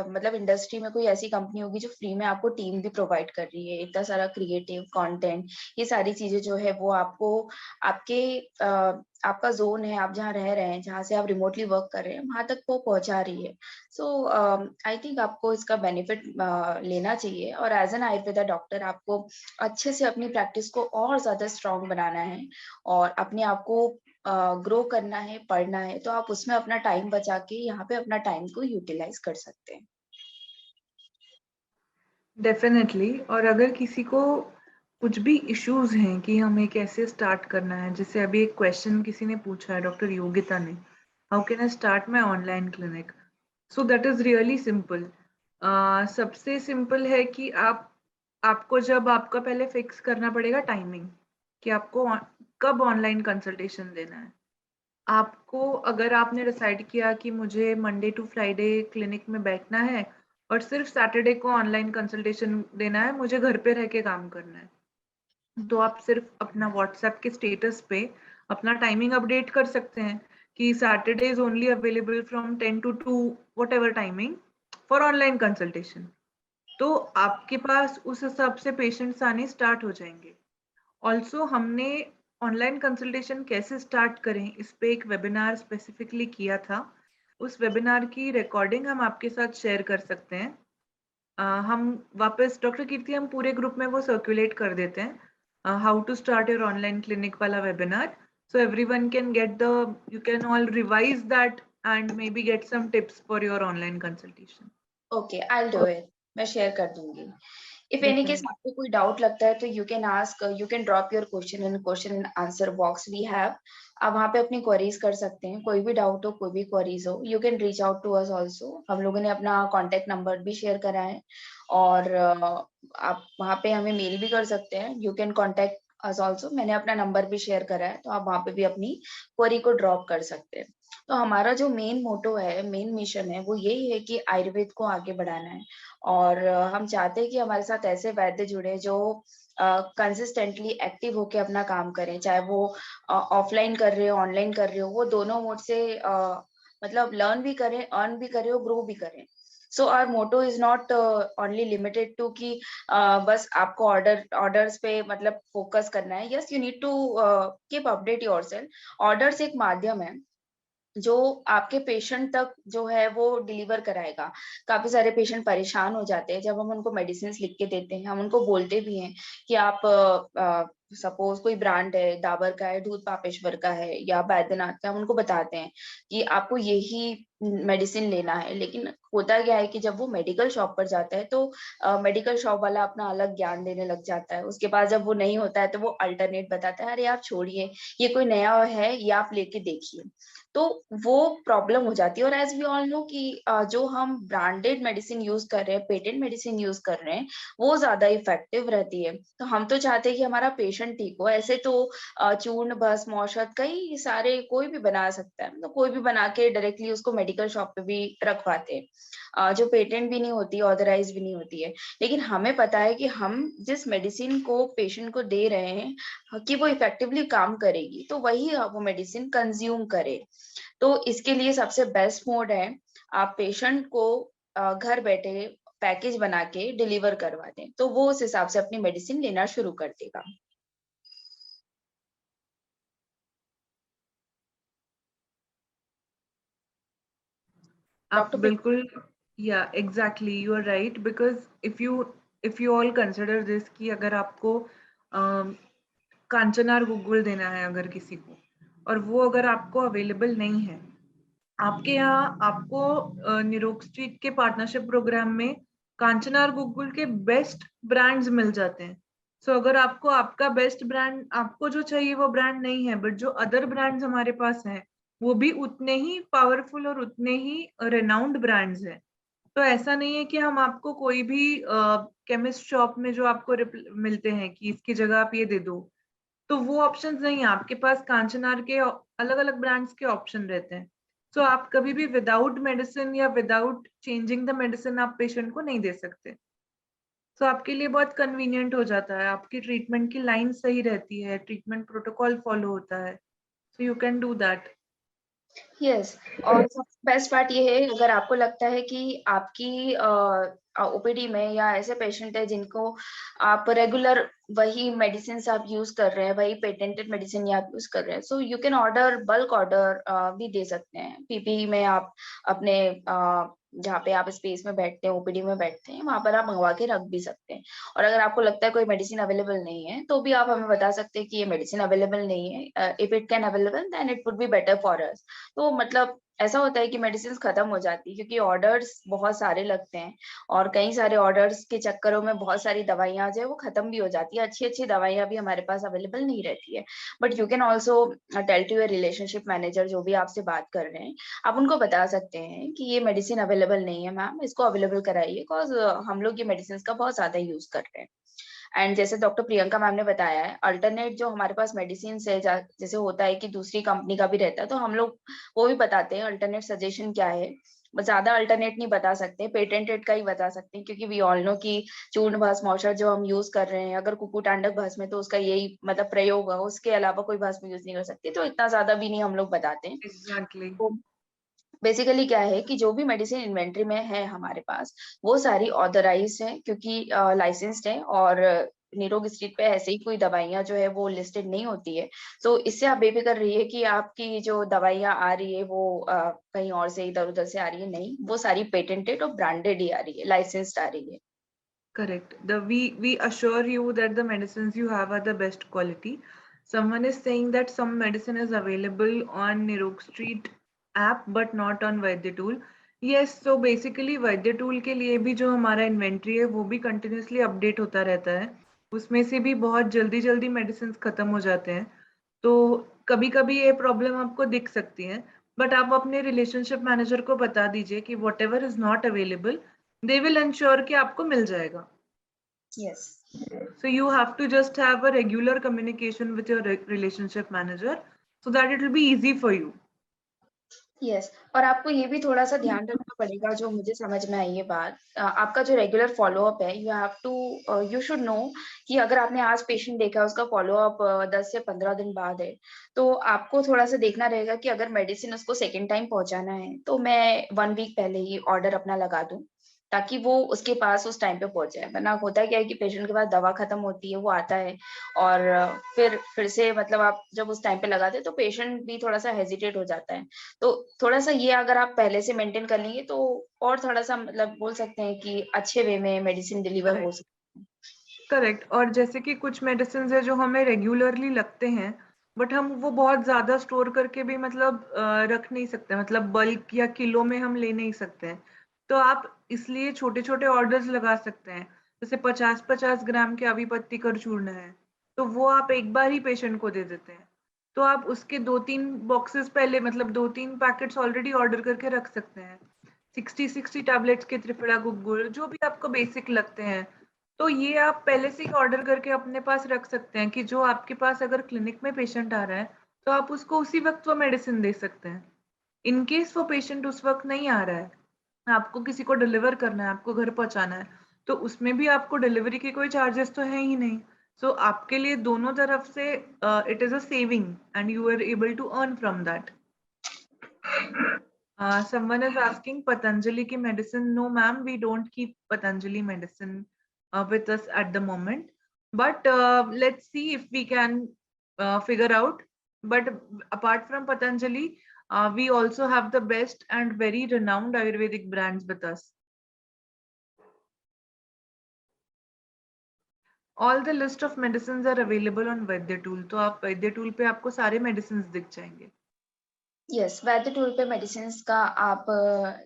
मतलब इंडस्ट्री में कोई ऐसी कंपनी होगी जो फ्री में आपको टीम भी प्रोवाइड कर रही है, इतना सारा क्रिएटिव कंटेंट, ये सारी चीजें जो है वो आपको आपके आपका जोन है, आप जहाँ रह रहे हैं, जहाँ से आप रिमोटली वर्क कर रहे हैं, वहां तक वो पहुंचा रही है। सो आई थिंक आपको इसका बेनिफिट लेना चाहिए। और एज एन आयुर्वेदा डॉक्टर आपको अच्छे से अपनी प्रैक्टिस को और ज्यादा स्ट्रॉन्ग बनाना है और अपने आप को ग्रो करना है, पढ़ना है, तो आप उसमें अपना टाइम बचा के यहाँ पे अपना टाइम को यूटिलाइज कर सकते हैं। डेफिनेटली। और अगर किसी को कुछ भी इश्यूज हैं कि हमें कैसे स्टार्ट करना है, जैसे अभी एक क्वेश्चन किसी ने पूछा है, डॉक्टर योगिता ने, how can I start my online clinic? So that is really simple. सबसे सिंपल है कि आपको जब आपका पहले फिक्स करना पड़ेगा टाइमिंग कि आपको कब ऑनलाइन कंसल्टेशन देना है। आपको अगर आपने डिसाइड किया कि मुझे मंडे टू फ्राइडे क्लिनिक में बैठना है और सिर्फ सैटरडे को ऑनलाइन कंसल्टेशन देना है, मुझे घर पे रह के काम करना है, तो आप सिर्फ अपना व्हाट्सएप के स्टेटस पे अपना टाइमिंग अपडेट कर सकते हैं कि Saturday is only available from 10 to 2 what ever timing for online consultation. तो आपके पास उस हिसाब से पेशेंट्स आने स्टार्ट हो जाएंगे। ऑल्सो हमने ऑनलाइन कंसल्टेशन कैसे स्टार्ट करें इस पे एक वेबिनार स्पेसिफिकली किया था। उस वेबिनार की रिकॉर्डिंग हम आपके साथ शेयर कर सकते हैं। हम वापस डॉक्टर कीर्ति हम पूरे ग्रुप में वो सर्कुलेट कर देते हैं, how to start your online clinic वाला webinar, so everyone can get the, you can all revise that and maybe get some tips for your online consultation. Okay, I do it, मैं share कर दूंगी। If any case Definitely. आपको कोई doubt लगता है तो you can ask, you can drop your question in answer box we have. आप वहाँ पे अपनी क्वेरीज कर सकते हैं, कोई भी डाउट हो, कोई भी क्वेरीज हो, you can reach out to us also. हम लोगों ने अपना कॉन्टेक्ट नंबर भी शेयर करा है, और आप वहाँ पे हमें मेल भी कर सकते हैं। You can contact us also, मैंने अपना नंबर भी शेयर करा है, तो आप वहाँ पे भी अपनी क्वेरी को ड्रॉप कर सकते हैं। तो हमारा जो मेन मोटो है, मेन मिशन है, वो यही है कि आयुर्वेद को आगे बढ़ाना है। और हम चाहते हैं कि हमारे साथ ऐसे वैद्य जुड़े जो कंसिस्टेंटली एक्टिव होके अपना काम करें, चाहे वो ऑफलाइन कर रहे हो, ऑनलाइन कर रहे हो, वो दोनों मोड से मतलब लर्न भी करें, अर्न भी करें और ग्रो भी करें। So our motto is not only limited to कि बस आपको ऑर्डर्स पे मतलब फोकस करना है। Yes, you need to keep update yourself. Orders एक माध्यम है जो आपके पेशेंट तक जो है वो डिलीवर कराएगा। काफी सारे पेशेंट परेशान हो जाते हैं जब हम उनको मेडिसिन लिख के देते हैं। हम उनको बोलते भी हैं कि आप सपोज कोई ब्रांड है, डाबर का है, दूध पापेश्वर का है या बैद्यनाथ का, हम उनको बताते हैं कि आपको यही मेडिसिन लेना है। लेकिन होता क्या है कि जब वो मेडिकल शॉप पर जाता है तो मेडिकल शॉप वाला अपना अलग ज्ञान देने लग जाता है। उसके बाद जब वो नहीं होता है तो वो अल्टरनेट बताता है, अरे आप छोड़िए, ये कोई नया है, ये आप लेके देखिए। तो वो प्रॉब्लम हो जाती है। और एज वी ऑल नो कि जो हम ब्रांडेड मेडिसिन यूज कर रहे हैं, पेटेंट मेडिसिन यूज कर रहे हैं, वो ज्यादा इफेक्टिव रहती है। तो हम तो चाहते हैं कि हमारा पेशेंट ठीक हो। ऐसे तो चूर्ण, भस्म, औषध कई सारे कोई भी बना सकता है, तो कोई भी बना के डायरेक्टली उसको मेडिकल शॉप पे भी रखवाते हैं, जो पेटेंट भी नहीं होती, ऑथराइज भी नहीं होती है। लेकिन हमें पता है कि हम जिस मेडिसिन को पेशेंट को दे रहे हैं कि वो इफेक्टिवली काम करेगी, तो वही वो मेडिसिन कंज्यूम करे। तो इसके लिए सबसे बेस्ट मोड है, आप पेशेंट को घर बैठे पैकेज बना के डिलीवर करवा दें, तो वो उस हिसाब से अपनी मेडिसिन लेना शुरू कर देगा। आप डॉक्टर बिल्कुल, या exactly, you are right, because if you if you all consider this कि अगर आपको कांचनार गुग्गुल देना है अगर किसी को, और वो अगर आपको अवेलेबल नहीं है, आपके यहाँ आपको निरोग स्ट्रीट के पार्टनरशिप प्रोग्राम में कांचनार गुग्गुल के बेस्ट ब्रांड्स मिल जाते हैं। सो अगर आपको आपका बेस्ट ब्रांड, आपको जो चाहिए वो ब्रांड नहीं है, बट जो अदर ब्रांड्स हमारे पास हैं वो भी उतने ही पावरफुल और उतने ही रेनाउंड ब्रांड्स हैं। तो ऐसा नहीं है कि हम आपको कोई भी केमिस्ट शॉप में जो आपको मिलते हैं कि इसकी जगह आप ये दे दो, तो वो ऑप्शंस नहीं है। आपके पास कांचनार के अलग अलग ब्रांड्स के ऑप्शन रहते हैं। सो आप कभी भी विदाउट मेडिसिन या विदाउट चेंजिंग द मेडिसिन आप पेशेंट को नहीं दे सकते। सो आपके लिए बहुत कन्वीनियंट हो जाता है, आपकी ट्रीटमेंट की लाइन सही रहती है, ट्रीटमेंट प्रोटोकॉल फॉलो होता है, so you can do that. Yes, और सबसे बेस्ट पार्ट ये है, अगर आपको लगता है कि आपकी ओपीडी में या ऐसे पेशेंट है जिनको आप रेगुलर वही मेडिसिन आप यूज कर रहे हैं, वही पेटेंटेड मेडिसिन आप यूज कर रहे हैं, so you can order, bulk order भी दे सकते हैं। पीपी में आप अपने जहाँ पे आप स्पेस में बैठते हैं, ओपीडी में बैठते हैं, वहां पर आप मंगवा के रख भी सकते हैं। और अगर आपको लगता है कोई मेडिसिन अवेलेबल नहीं है, तो भी आप हमें बता सकते हैं कि ये मेडिसिन अवेलेबल नहीं है। If it can available then it would be better for us. तो मतलब ऐसा होता है कि मेडिसिन खत्म हो जाती है क्योंकि ऑर्डर्स बहुत सारे लगते हैं, और कई सारे ऑर्डर्स के चक्करों में बहुत सारी दवाइयां जो है वो खत्म भी हो जाती है। अच्छी अच्छी दवाइयां भी हमारे पास अवेलेबल नहीं रहती है। But you can also tell to your relationship manager जो भी आपसे बात कर रहे हैं, आप उनको बता सकते हैं कि ये मेडिसिन अवेलेबल नहीं है मैम, इसको अवेलेबल कराइए, बिकॉज हम लोग ये मेडिसिन का बहुत ज्यादा यूज कर रहे हैं। एंड जैसे डॉक्टर प्रियंका मैम ने बताया है, अल्टरनेट जो हमारे पास मेडिसिन है, जैसे होता है कि दूसरी कंपनी का भी रहता है, तो हम लोग वो भी बताते हैं अल्टरनेट सजेशन क्या है। ज्यादा अल्टरनेट नहीं बता सकते, पेटेंटेड का ही बता सकते हैं, क्योंकि वी ऑल नो कि चूर्ण भस्म औषध जो हम यूज कर रहे हैं, अगर कुकुटांडक भस्म है तो उसका यही मतलब प्रयोग है, उसके अलावा कोई भस्म यूज नहीं कर सकते, तो इतना ज्यादा भी नहीं हम लोग बताते हैं। एग्जैक्टली। तो बेसिकली क्या है कि जो भी मेडिसिन इन्वेंट्री में है हमारे पास, वो सारी ऑथराइज्ड है, क्योंकि लाइसेंस्ड है, और निरोग स्ट्रीट पे ऐसे ही कोई दवाइयां जो है वो लिस्टेड नहीं होती है। तो इससे आप बेफिक्र रहिए कि आपकी जो दवाइयां आ रही है वो कहीं और से इधर उधर से आ रही है, नहीं, वो सारी पेटेंटेड और ब्रांडेड ही आ रही है, लाइसेंस्ड आ रही है। Correct. We assure you that the medicines you have are the best quality. Someone is saying that some medicine is available on Nirog Street app but not on Vaidyatool. Yes, so basically Vaidyatool के लिए भी जो हमारा inventory है वो भी continuously update होता रहता है। उसमें से भी बहुत जल्दी जल्दी मेडिसिन खत्म हो जाते हैं, तो कभी कभी ये प्रॉब्लम आपको दिख सकती है, बट आप अपने रिलेशनशिप मैनेजर को बता दीजिए कि what ever is not available they will ensure कि आपको मिल जाएगा। Yes. So you have to just have a regular communication with your relationship manager so that it will be easy for you. Yes, और आपको ये भी थोड़ा सा ध्यान रखना पड़ेगा, जो मुझे समझ में आई ये बात, आपका जो रेगुलर फॉलोअप है, you have to you should know कि अगर आपने आज पेशेंट देखा है, उसका फॉलोअप 10 से 15 दिन बाद है, तो आपको थोड़ा सा देखना रहेगा कि अगर मेडिसिन उसको सेकेंड टाइम पहुंचाना है, तो मैं 1 वीक पहले ही ऑर्डर अपना लगा दूं, ताकि वो उसके पास उस टाइम पे पहुंच जाए। वरना होता क्या है कि पेशेंट के पास दवा खत्म होती है, वो आता है, और फिर से मतलब आप जब उस टाइम पे लगाते हैं तो पेशेंट भी थोड़ा सा हेजिटेट हो जाता है। तो थोड़ा सा ये अगर आप पहले से मेंटेन कर लेंगे, तो और थोड़ा सा मतलब बोल सकते हैं कि अच्छे वे में मेडिसिन डिलीवर हो सकती है। करेक्ट। और जैसे कि कुछ मेडिसिन है जो हमें रेगुलरली लगते हैं, बट हम वो बहुत ज्यादा स्टोर करके भी मतलब रख नहीं सकते, मतलब बल्क या किलो में हम ले नहीं सकते हैं। तो आप इसलिए छोटे छोटे ऑर्डर्स लगा सकते हैं, जैसे 50-50 ग्राम के अविपत्ति कर चूर्ण है, तो वो आप एक बार ही पेशेंट को दे देते हैं। तो आप उसके 2-3 बॉक्सेस पहले, मतलब 2-3 पैकेट्स ऑलरेडी ऑर्डर करके रख सकते हैं। 60 टैबलेट्स के त्रिफला गुग्गुल जो भी आपको बेसिक लगते हैं, तो ये आप पहले से ही ऑर्डर करके अपने पास रख सकते हैं कि जो आपके पास अगर क्लिनिक में पेशेंट आ रहा है तो आप उसको उसी वक्त वो मेडिसिन दे सकते हैं। इन केस वो पेशेंट उस वक्त नहीं आ रहा है, आपको किसी को डिलीवर करना है, आपको घर पहुंचाना है, तो उसमें भी आपको डिलीवरी के कोई चार्जेस तो है ही नहीं। सो आपके लिए दोनों तरफ से it is a saving and you are able to earn from that. Someone is asking Patanjali ki medicine. No, ma'am, we don't keep Patanjali medicine with us at the moment. But let's see if we can figure out. But apart from Patanjali, we also have the best and very renowned Ayurvedic brands with us. All the list of medicine are available on Vaidya tool, तो आप वैद्य tool पे आपको सारे medicine दिख जाएंगे। Yes, वैद्य tool पे medicine का आप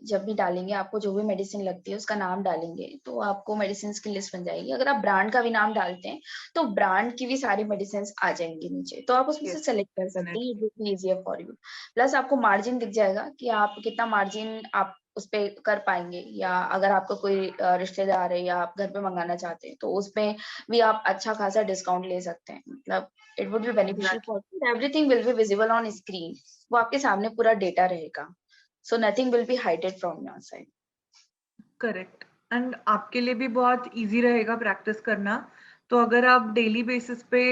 जब भी डालेंगे, आपको जो भी मेडिसिन लगती है उसका नाम डालेंगे तो आपको मेडिसिन की लिस्ट बन जाएगी। अगर आप ब्रांड का भी नाम डालते हैं तो ब्रांड की भी सारी मेडिसिन आ जाएंगी नीचे, तो आप उसमें से Yes, सेलेक्ट कर सकते हैं। definitely. It will be easier for you. Plus आपको मार्जिन दिख जाएगा कि आप कितना मार्जिन आप उस पे कर पाएंगे, या अगर आपका कोई रिश्तेदार है या आप घर पे मंगाना चाहते हैं तो उसमें भी आप अच्छा खासा डिस्काउंट ले सकते हैं। मतलब it would be beneficial Exactly. For everything will be visible on screen. वो आपके सामने पूरा डेटा रहेगा, so nothing will be hided from your side. Correct. And आपके लिए भी बहुत इजी रहेगा प्रैक्टिस करना। तो अगर आप डेली बेसिस पे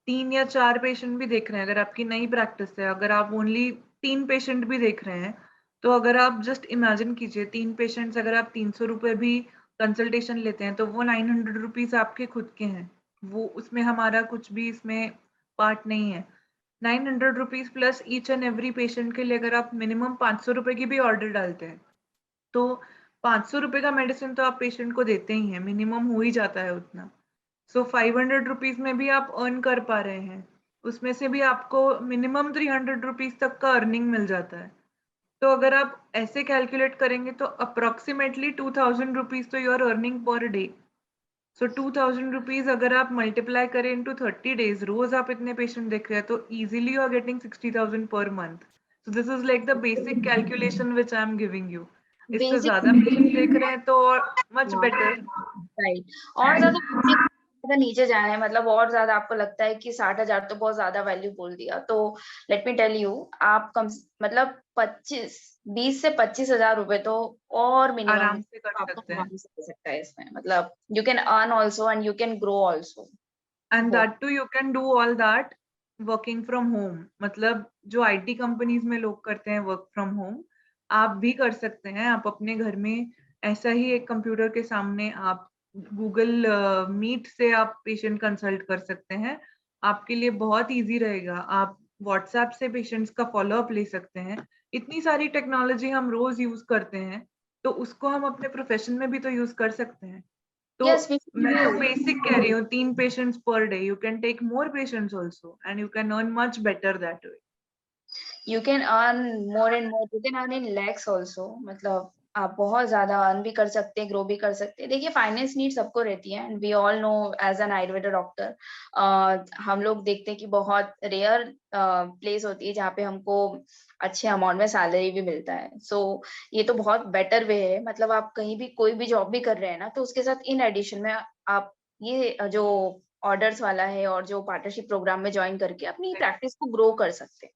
3 या 4 पेशेंट भी देख रहे हैं, अगर आपकी नई प्रैक्टिस है, अगर आप ओनली 3 पेशेंट भी देख रहे हैं, तो अगर आप जस्ट इमेजिन कीजिए 3 पेशेंट्स अगर आप 300 रुपए भी कंसल्टेशन लेते हैं तो वो 900 रुपीज आपके खुद के हैं। वो उसमें हमारा कुछ भी इसमें पार्ट नहीं है। 900 rupees plus each and every patient के लिए अगर आप मिनिमम 500 रुपए की भी ऑर्डर डालते हैं तो 500 रुपए का मेडिसिन तो आप पेशेंट को देते ही हैं, मिनिमम हो ही जाता है उतना। सो 500 रुपीज में भी आप अर्न कर पा रहे हैं, उसमें से भी आपको मिनिमम 300 रुपीज तक का अर्निंग मिल जाता है। तो अगर आप ऐसे कैलकुलेट करेंगे तो अप्रोक्सीमेटली 2000 रुपीज तो you are earning per day. So 2000 rupees अगर आप मल्टीप्लाई करें इनटू 30 डेज, रोज आप इतने पेशेंट देख रहे हैं तो easily you are getting 60,000 per month. So this is like the basic calculation which I am giving you. इससे ज्यादा पेशेंट देख रहे हैं तो मच बेटर। राइट। और ज्यादा नीचे जाना है, मतलब और ज्यादा आपको लगता है कि 60,000 तो बहुत ज्यादा वैल्यू बोल दिया, तो लेट मी टेल यू, आप कम मतलब 20 से 25,000 रुपए तो और मिनिमम आराम से कर आपको सकते हैं। आराम से हो सकता है इसमें। मतलब you can earn also and you can grow also. And that too you can do all that working from home. मतलब जो आईटी कंपनीज में लोग करते हैं वर्क फ्रॉम होम, आप भी कर सकते हैं। आप अपने घर में ऐसा ही एक कंप्यूटर के सामने आप गूगल मीट से आप पेशेंट कंसल्ट कर सकते हैं। आपके लिए बहुत इजी रहेगा। आप व्हाट्सएप से पेशेंट्स का फॉलोअप ले सकते हैं। इतनी सारी टेक्नोलॉजी हम रोज यूज करते हैं, तो उसको हम अपने प्रोफेशन में भी तो यूज कर सकते हैं। तो यस, मैं तो बेसिक कह रही हूँ, 3 patients per day, you can take more patients also and you can earn much better that way. You can earn more and more, you can earn in lakhs also. मतलब आप बहुत ज्यादा अर्न भी कर सकते हैं, ग्रो भी कर सकते हैं। देखिए, फाइनेंस नीड सबको रहती है and we all know as an Ayurveda doctor, हम लोग देखते हैं कि बहुत रेयर प्लेस होती है जहाँ पे हमको अच्छे अमाउंट में सैलरी भी मिलता है। सो ये तो बहुत बेटर वे है। मतलब आप कहीं भी कोई भी जॉब भी कर रहे हैं ना, तो उसके साथ इन एडिशन में आप ये जो ऑर्डर्स वाला है और जो पार्टनरशिप प्रोग्राम में ज्वाइन करके अपनी प्रैक्टिस को ग्रो कर सकते हैं।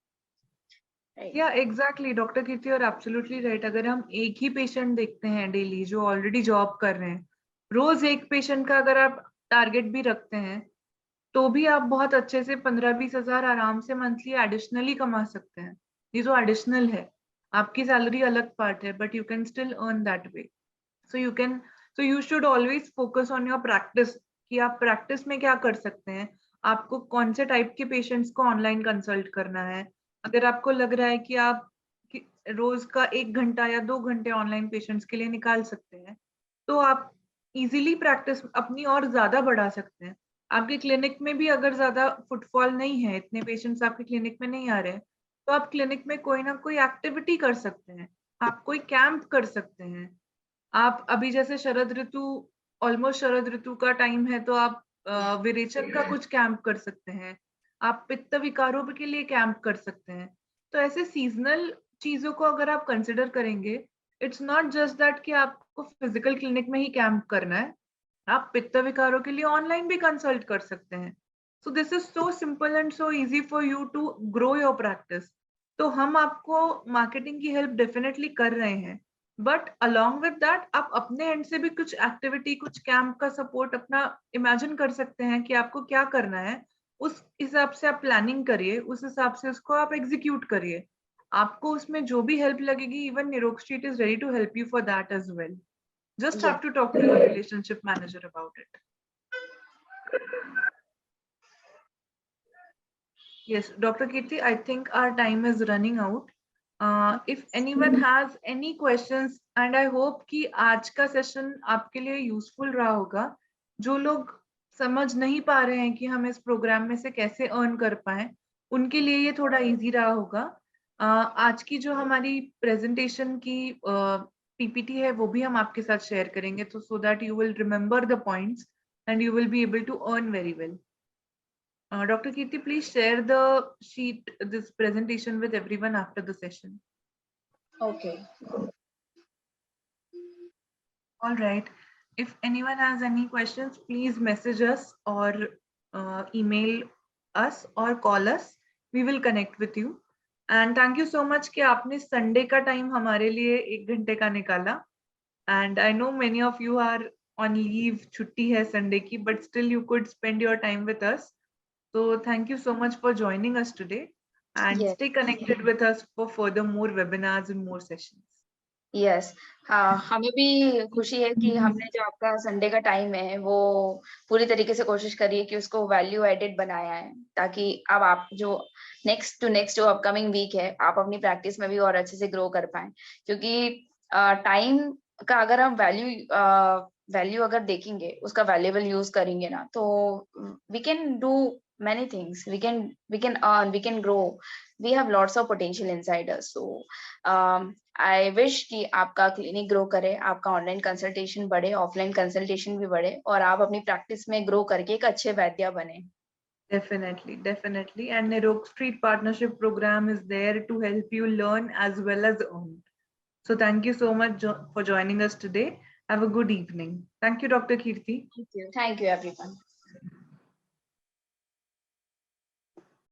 या एग्जैक्टली डॉक्टर कीर्ति, और एब्सोल्युटली राइट। अगर हम एक ही पेशेंट देखते हैं डेली जो ऑलरेडी जॉब कर रहे हैं, रोज एक पेशेंट का अगर आप टारगेट भी रखते हैं तो भी आप बहुत अच्छे से 15-20 हजार आराम से मंथली एडिशनली कमा सकते हैं। ये जो एडिशनल है, आपकी सैलरी अलग पार्ट है, but you can still earn that way. So you can, so you should always focus on your practice कि आप प्रैक्टिस में क्या कर सकते हैं। आपको कौन से टाइप के पेशेंट्स को ऑनलाइन कंसल्ट करना है। अगर आपको लग रहा है कि आप रोज का 1 घंटा या 2 घंटे ऑनलाइन पेशेंट्स के लिए निकाल सकते हैं, तो आप इजीली प्रैक्टिस अपनी और ज्यादा बढ़ा सकते हैं। आपके क्लिनिक में भी अगर ज्यादा फुटफॉल नहीं है, इतने पेशेंट्स आपके क्लिनिक में नहीं आ रहे हैं, तो आप क्लिनिक में कोई ना कोई एक्टिविटी कर सकते हैं। आप कोई कैंप कर सकते हैं। आप अभी जैसे शरद ऋतु, ऑलमोस्ट शरद ऋतु का टाइम है, तो आप विरेचन का कुछ कैंप कर सकते हैं। आप पित्त विकारों के लिए कैंप कर सकते हैं। तो ऐसे सीजनल चीजों को अगर आप कंसिडर करेंगे, इट्स नॉट जस्ट दैट कि आपको फिजिकल क्लिनिक में ही कैंप करना है, आप पित्त विकारों के लिए ऑनलाइन भी कंसल्ट कर सकते हैं। So this is so simple and so easy for you to grow your practice. तो हम आपको मार्केटिंग की हेल्प डेफिनेटली कर रहे हैं, बट अलोंग विद दैट आप अपने एंड से भी कुछ एक्टिविटी, कुछ कैंप का सपोर्ट अपना इमेजिन कर सकते हैं कि आपको क्या करना है। उस हिसाब से आप प्लानिंग करिए, उस हिसाब से उसको आप एग्जीक्यूट करिए। आपको उसमें जो भी हेल्प लगेगी, even Nirog street is ready to help you for that as well. Just have Yes. to talk to your relationship manager about it. Yes, Dr. Kirti, I think our time is running out. If anyone has any questions, and I hope कि आज का session आपके लिए useful रहा होगा। जो लोग समझ नहीं पा रहे हैं कि हम इस प्रोग्राम में से कैसे अर्न कर पाए, उनके लिए ये थोड़ा इजी रहा होगा। आज की जो हमारी प्रेजेंटेशन की पीपीटी है वो भी हम आपके साथ शेयर करेंगे, तो so that you will remember the points and you will be able to earn very well. Dr. Kirti, please share the sheet, this presentation with everyone after the session. Okay. All right. If anyone has any questions, please message us or email us or call us. We will connect with you. And thank you so much कि आपने Sunday का time हमारे लिए 1 घंटे का निकाला. And I know many of you are on leave, छुट्टी है Sunday की, but still you could spend your time with us. So thank you so much for joining us today, and Yes. stay connected with us for further more webinars and more sessions. Yes, हाँ, हमें भी खुशी है कि हमने जो आपका Sunday का टाइम है वो पूरी तरीके से कोशिश करी है कि उसको वैल्यू एडेड बनाया है, ताकि अब आप जो नेक्स्ट जो अपकमिंग वीक है आप अपनी प्रैक्टिस में भी और अच्छे से ग्रो कर पाए, क्योंकि टाइम का अगर हम वैल्यू अगर देखेंगे, उसका वैल्यूएबल यूज करेंगे ना, तो we can do many things. We can earn, we can grow. We have lots of potential inside us. So I wish कि आपका क्लिनिक ग्रो करे, आपका ऑनलाइन कंसल्टेशन बढ़े, ऑफलाइन कंसल्टेशन भी बढ़े, और आप अपनी प्रैक्टिस में ग्रो करके एक अच्छे वैद्य बने. Definitely. And Nirok Street Partnership Program is there to help you learn as well as earn. So thank you so much for joining us today. Have a good evening. Thank you, Dr. Kirti. Thank you everyone.